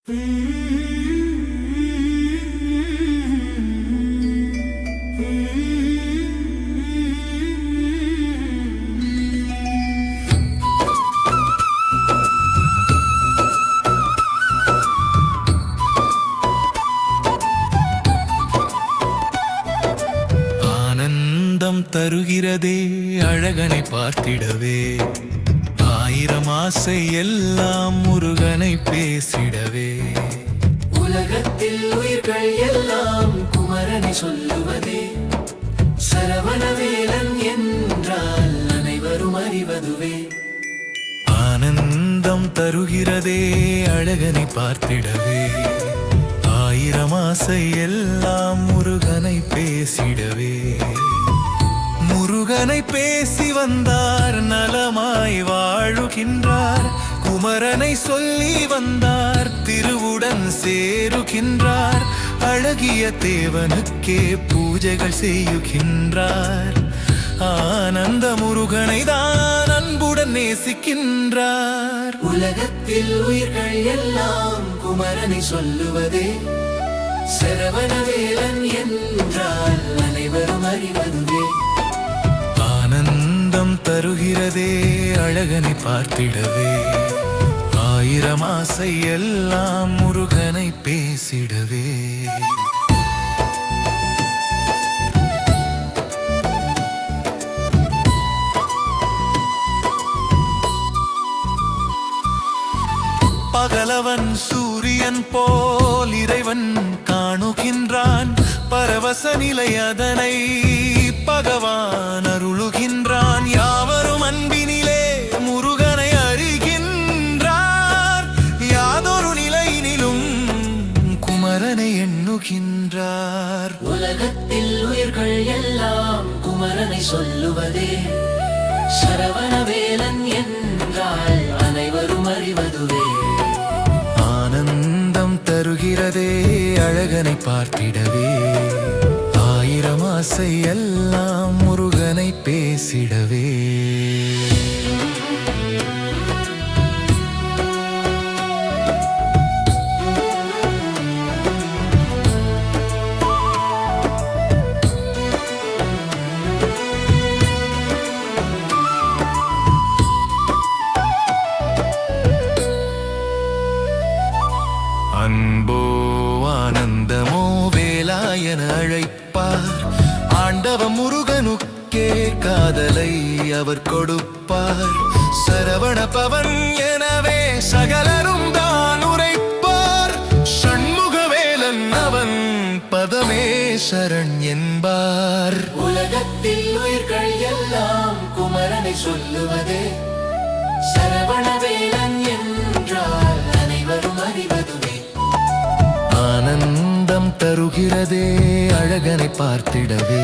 ஆனந்தம் தருகிறதே அழகனை பார்த்திடவே, ஆயிரம் ஆசை எல்லாம் முருகனை பேசிடவே. உலகத்தில் உயிர்கள் எல்லாம் குமரனை சொல்லுவதே, சரவணவேலன் என்றால் அனைவரும் அறிவதுவே. ஆனந்தம் தருகிறதே அழகனை பார்த்திடவே, ஆயிரம் ஆசை எல்லாம் முருகனை பேசிடவே. முருகனை பேசி வந்தார் நலமாய் வாழுகின்றார், குமரனை சொல்லி வந்தார் திருவுடன் சேருகின்றார். அழகிய தேவனுக்கே பூஜைகள் செய்யுகின்றார், ஆனந்த முருகனை தான் அன்புடன் நேசிக்கின்றார். உலகத்தில் உயிர்கள் எல்லாம் குமரனை சொல்லுவதே, சரவணவேலன் என்றால் அனைவரும் அறிவதுவே. ஆனந்தம் தருகிறதே அழகனை பார்த்திடவே, ஆயிரம் ஆசை எல்லாம் முருகனை பேசிடவே. பகலவன் சூரியன் போல் இறைவன் காணுகின்றான், பரவச நிலை அதனை பகவான் அருளுகின்றான். யாவரும் அன்பினிலே முருகனை அறிகின்றார், யாதொரு நிலையினிலும் குமரனை எண்ணுகின்றார். உலகத்தில் உயிர்கள் எல்லாம் குமரனை சொல்லுவதே, சரவணவேலன் என்றால் அனைவரும் அறிவதுவே. ஆனந்தம் தருகிறதே அழகனை பார்த்திடவே, ஆயிரம் ஆசை எல்லாம் முருகனை பேசிடவே. அன்போ ஆனந்தமோ வேலாயன அழைப்பார், ஆண்டவ முருகனுக்கே காதலை அவர் கொடுப்பார். சரவண பவன் எனவே சகலரும் தான் உரைப்பார், சண்முகவேலன் அவன் பதமே சரண் என்பார். உலகத்தில் உயிர்கள் எல்லாம் குமரனை சொல்லுவதே, சரவணவேலன் என்றால் அனைவரும் அறிவதுவே. ஆனந்தம் தருகிறதே அழகனை பார்த்திடவே,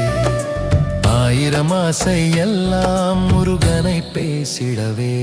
ஆயிரம் ஆசை எல்லாம் முருகனை பேசிடவே.